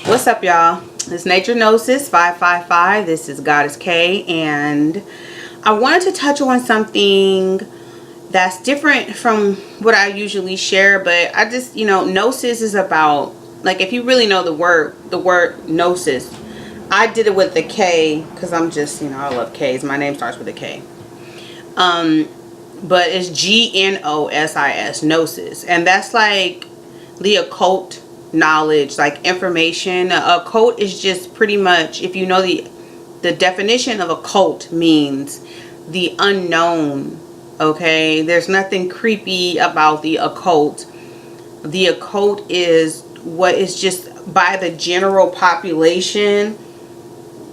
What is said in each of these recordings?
What's up, y'all? It's Nature Gnosis 555. This is Goddess K, and I wanted to touch on something that's different from what I usually share, but I just, Gnosis is about, like, if you really know the word Gnosis, I did it with the K because I'm just, I love K's. My name starts with a K. But it's Gnosis, Gnosis, and that's like the occult knowledge, like information. Occult is just pretty much, if you know the definition of occult, means the unknown. Okay, there's nothing creepy about the occult. The occult is what is just by the general population.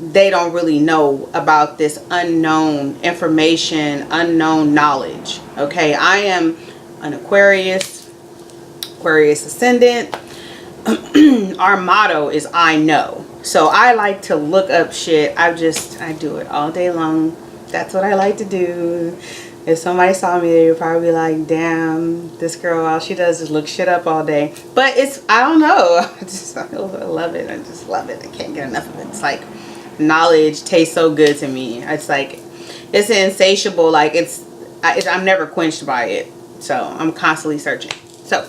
They don't really know about this unknown information, unknown knowledge. Okay, I am an Aquarius ascendant. Our motto is I know. So I like to look up shit. I do it all day long. That's what I like to do. If somebody saw me, they would probably be like, damn, this girl, all she does is look shit up all day. But I don't know. I love it. I just love it. I can't get enough of it. It's like knowledge tastes so good to me. It's like, it's insatiable. Like I'm never quenched by it. So I'm constantly searching. So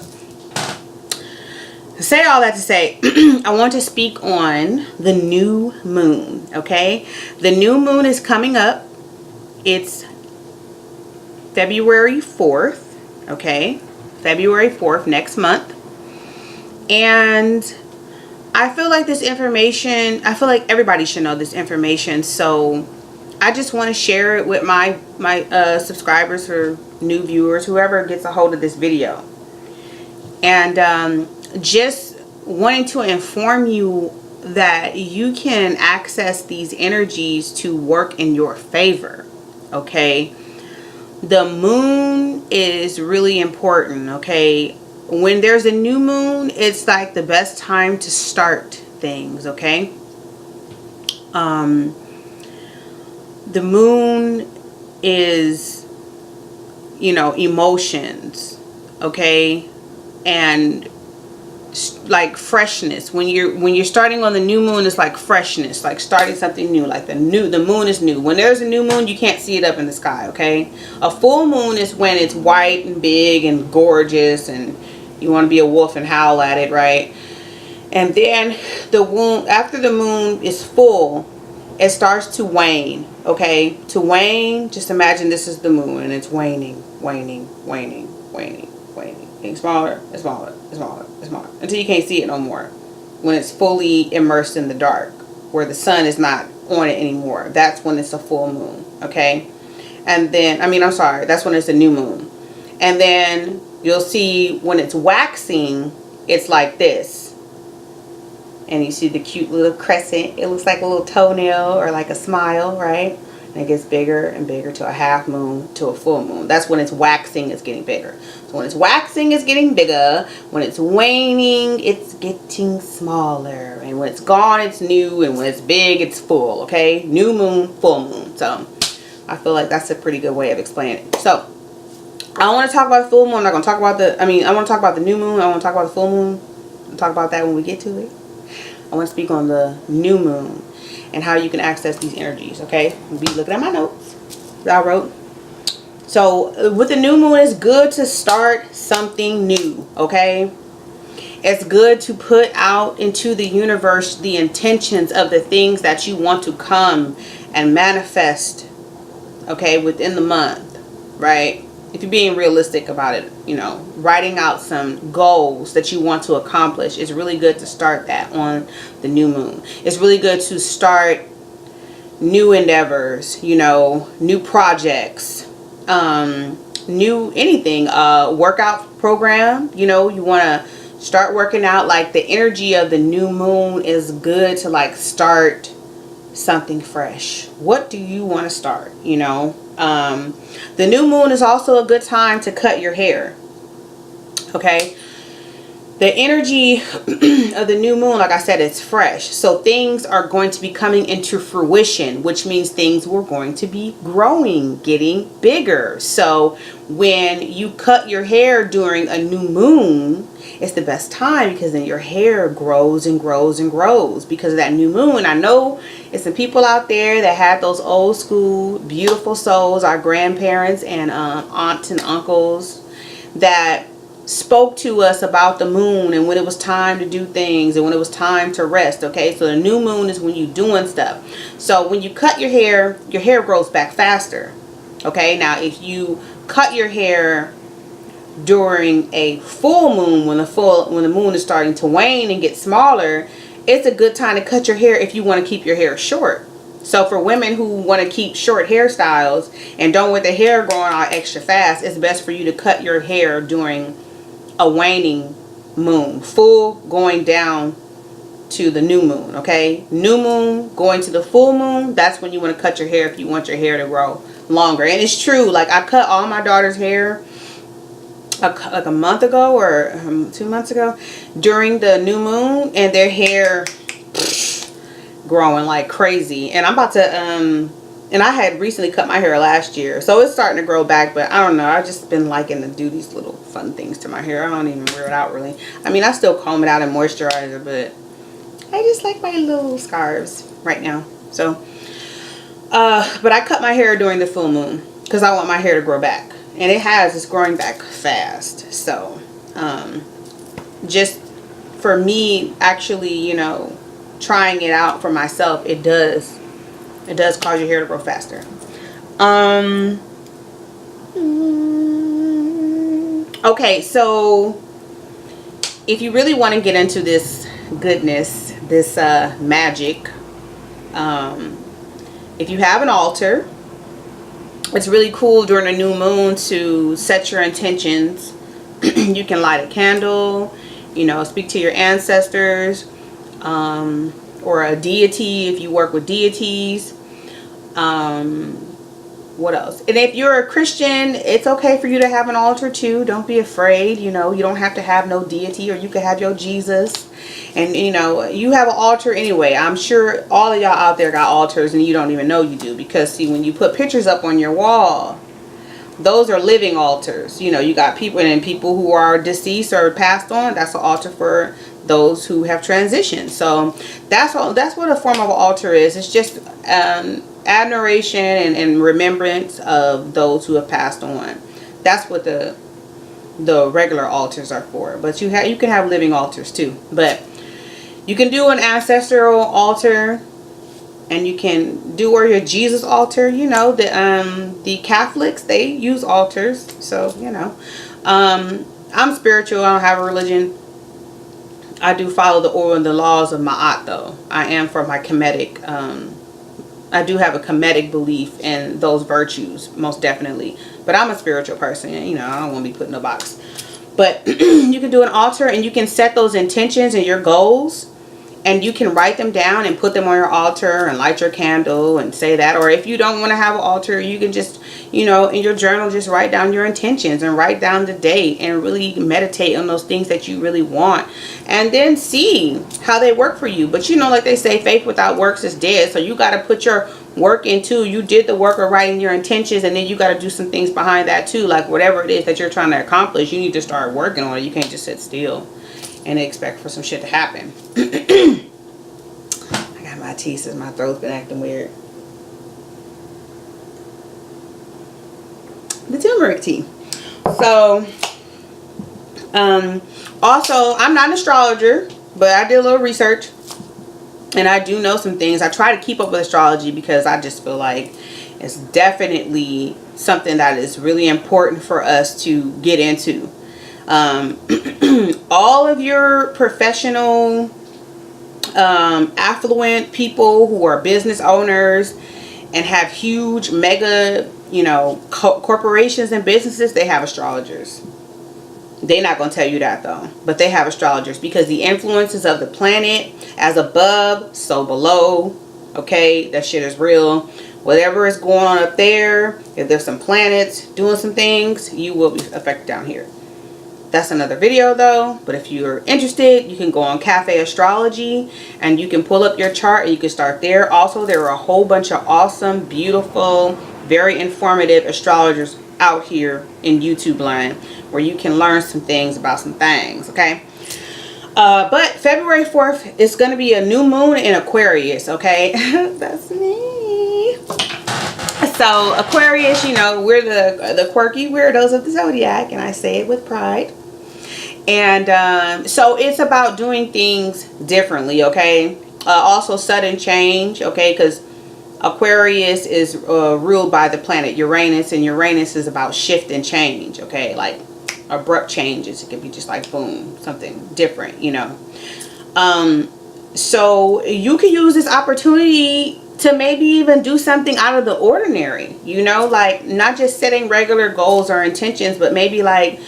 say all that to say, I want to speak on the new moon. Okay, the new moon is coming up. It's February 4th. Okay, February 4th, next month. And I feel like this information, I feel like everybody should know this information. So I just want to share it with my subscribers or new viewers, whoever gets a hold of this video. And just wanting to inform you that you can access these energies to work in your favor. Okay, the moon is really important. Okay, when there's a new moon, it's like the best time to start things. Okay, the moon is, emotions. Okay, and like freshness. When you're starting on the new moon, it's like freshness, like starting something new. Like the moon is new. When there's a new moon, you can't see it up in the sky. Okay, a full moon is when it's white and big and gorgeous, and you want to be a wolf and howl at it, right? And then after the moon is full, it starts to wane. Okay, to wane, just imagine this is the moon and it's waning, getting smaller and smaller and smaller and smaller until you can't see it no more. When it's fully immersed in the dark, where the sun is not on it anymore, that's when it's a full moon. Okay, and then that's when it's a new moon. And then you'll see when it's waxing, it's like this, and you see the cute little crescent. It looks like a little toenail or like a smile, right? And it gets bigger and bigger to a half moon, to a full moon. That's when it's waxing, it's getting bigger. So when it's waxing, it's getting bigger. When it's waning, it's getting smaller. And when it's gone, it's new. And when it's big, it's full. Okay, new moon, full moon. So I feel like that's a pretty good way of explaining it. So I want to talk about the full moon. I'm not going to talk about I want to talk about the new moon. I want to talk about the full moon. I'll talk about that when we get to it. I want to speak on the new moon and how you can access these energies. Okay, I'll be looking at my notes that I wrote. So with the new moon, it's good to start something new. Okay, it's good to put out into the universe the intentions of the things that you want to come and manifest. Okay, within the month, right? If you're being realistic about it, writing out some goals that you want to accomplish, it's really good to start that on the new moon. It's really good to start new endeavors, new projects, new anything, workout program. You want to start working out. Like the energy of the new moon is good to like start something fresh. What do you want to start? The new moon is also a good time to cut your hair. Okay, The energy of the new moon, like I said, it's fresh. So things are going to be coming into fruition, which means things were going to be growing, getting bigger. So when you cut your hair during a new moon, it's the best time, because then your hair grows and grows and grows because of that new moon. I know it's some people out there that had those old school beautiful souls, our grandparents and aunts and uncles, that spoke to us about the moon and when it was time to do things and when it was time to rest. Okay, so the new moon is when you're doing stuff. So when you cut your hair grows back faster. Okay, now if you cut your hair during a full moon, when the moon is starting to wane and get smaller, it's a good time to cut your hair if you want to keep your hair short. So for women who want to keep short hairstyles and don't want the hair growing out extra fast, it's best for you to cut your hair during a waning moon. Full going down to the new moon. Okay, new moon going to the full moon, that's when you want to cut your hair if you want your hair to grow longer. And it's true, like I cut all my daughter's hair like a month ago or 2 months ago during the new moon, and their hair growing like crazy. And I'm about to and I had recently cut my hair last year, so it's starting to grow back, but I don't know, I've just been liking to do these little fun things to my hair. I don't even wear it out really. I mean, I still comb it out and moisturize it, but I just like my little scarves right now. So but I cut my hair during the full moon because I want my hair to grow back, and it's growing back fast. So just for me, actually, you know, trying it out for myself, it does cause your hair to grow faster. Okay, so if you really want to get into this goodness, this magic, if you have an altar, it's really cool during a new moon to set your intentions. You can light a candle, you know, speak to your ancestors, or a deity if you work with deities. What else? And if you're a Christian, it's okay for you to have an altar too. Don't be afraid. You know, you don't have to have no deity, or you can have your Jesus. And you know, you have an altar anyway. I'm sure all of y'all out there got altars and you don't even know you do, because see, when you put pictures up on your wall, those are living altars. You know, you got people who are deceased or passed on. That's an altar for those who have transitioned. So that's what a form of an altar is. It's just admiration and remembrance of those who have passed on. That's what the regular altars are for. But you can have living altars too. But you can do an ancestral altar, and you can do your Jesus altar. You know, the Catholics, they use altars. So you know, I'm spiritual. I don't have a religion. I do follow the order and the laws of Ma'at, though. I am for my Kemetic. I do have a Kemetic belief in those virtues, most definitely. But I'm a spiritual person. You know, I don't want to be put in a box. But you can do an altar, and you can set those intentions and your goals, and you can write them down and put them on your altar and light your candle and say that. Or if you don't want to have an altar, you can just, you know, in your journal, just write down your intentions and write down the date and really meditate on those things that you really want, and then see how they work for you. But you know, like they say, faith without works is dead. So you got to put your work into, you did the work of writing your intentions, and then you got to do some things behind that too. Like whatever it is that you're trying to accomplish, you need to start working on it. You can't just sit still and expect for some shit to happen. I got my teeth since my throat's been acting weird. The turmeric tea. So also, I'm not an astrologer, but I did a little research, and I do know some things. I try to keep up with astrology because I just feel like it's definitely something that is really important for us to get into. All of your professional, affluent people who are business owners and have huge mega, you know, corporations and businesses, they have astrologers. They're not going to tell you that though, but they have astrologers, because the influences of the planet, as above, so below. Okay, that shit is real. Whatever is going on up there, if there's some planets doing some things, you will be affected down here. That's another video though. But if you're interested, you can go on Cafe Astrology and you can pull up your chart and you can start there. Also, there are a whole bunch of awesome, beautiful, very informative astrologers out here in YouTube land where you can learn some things about some things, okay? But February 4th is going to be a new moon in Aquarius, okay? That's me. So Aquarius, you know, we're the quirky weirdos of the zodiac, and I say it with pride. And so it's about doing things differently, okay? Also sudden change, okay? Because Aquarius is ruled by the planet Uranus, and Uranus is about shift and change, okay? Like abrupt changes. It could be just like boom, something different, you know. So you can use this opportunity to maybe even do something out of the ordinary, you know, like not just setting regular goals or intentions, but maybe like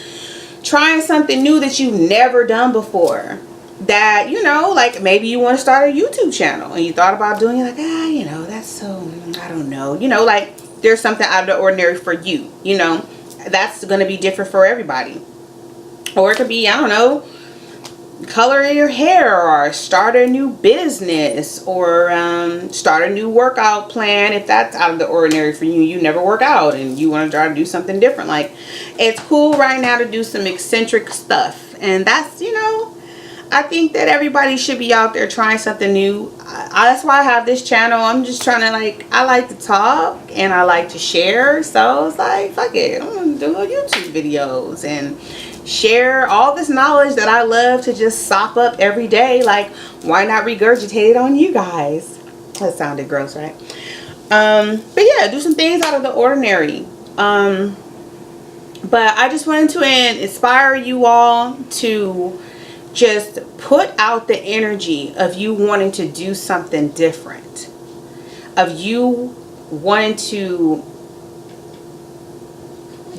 trying something new that you've never done before. That, you know, like maybe you want to start a YouTube channel and you thought about doing it, like, you know, that's so, I don't know, you know, like there's something out of the ordinary for you, you know. That's going to be different for everybody. Or it could be, I don't know, color your hair, or start a new business, or start a new workout plan. If that's out of the ordinary for you, you never work out and you want to try to do something different. Like, it's cool right now to do some eccentric stuff. And that's, you know, I think that everybody should be out there trying something new. That's why I have this channel. I'm just trying to, like, I like to talk and I like to share. So it's like, fuck it, I'm going to do YouTube videos and share all this knowledge that I love to just sop up every day. Like, why not regurgitate it on you guys? That sounded gross, right? But yeah, do some things out of the ordinary. But I just wanted to inspire you all to just put out the energy of you wanting to do something different, of you wanting to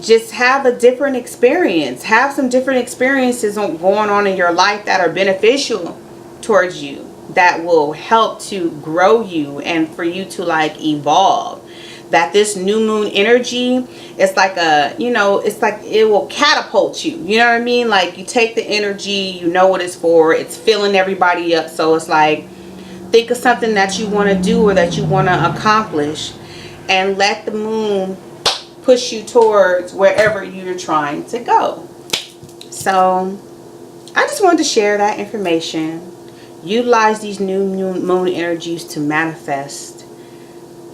just have a different experience, have some different experiences going on in your life that are beneficial towards you, that will help to grow you and for you to like evolve. That this new moon energy, it's like a, you know, it's like it will catapult you, you know what I mean? Like, you take the energy, you know what it's for, it's filling everybody up. So it's like, think of something that you want to do or that you want to accomplish, and let the moon push you towards wherever you're trying to go. So I just wanted to share that information. Utilize these new moon energies to manifest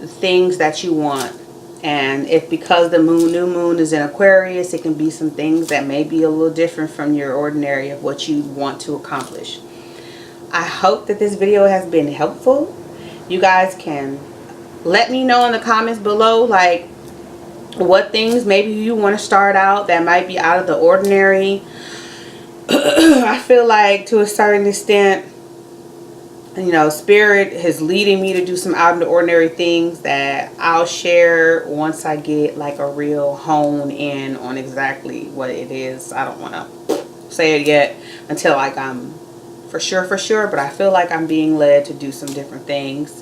the things that you want. And if, because the new moon is in Aquarius, it can be some things that may be a little different from your ordinary of what you want to accomplish. I hope that this video has been helpful. You guys can let me know in the comments below, like, what things maybe you want to start out that might be out of the ordinary. I feel like to a certain extent, you know, Spirit is leading me to do some out of the ordinary things that I'll share once I get like a real hone in on exactly what it is. I don't want to say it yet until like I'm for sure, but I feel like I'm being led to do some different things.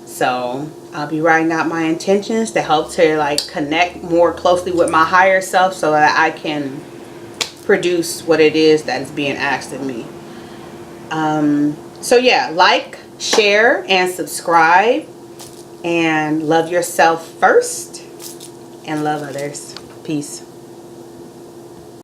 So I'll be writing out my intentions to help to like connect more closely with my higher self so that I can produce what it is that is being asked of me. So yeah, like, share, and subscribe. And love yourself first and love others. Peace.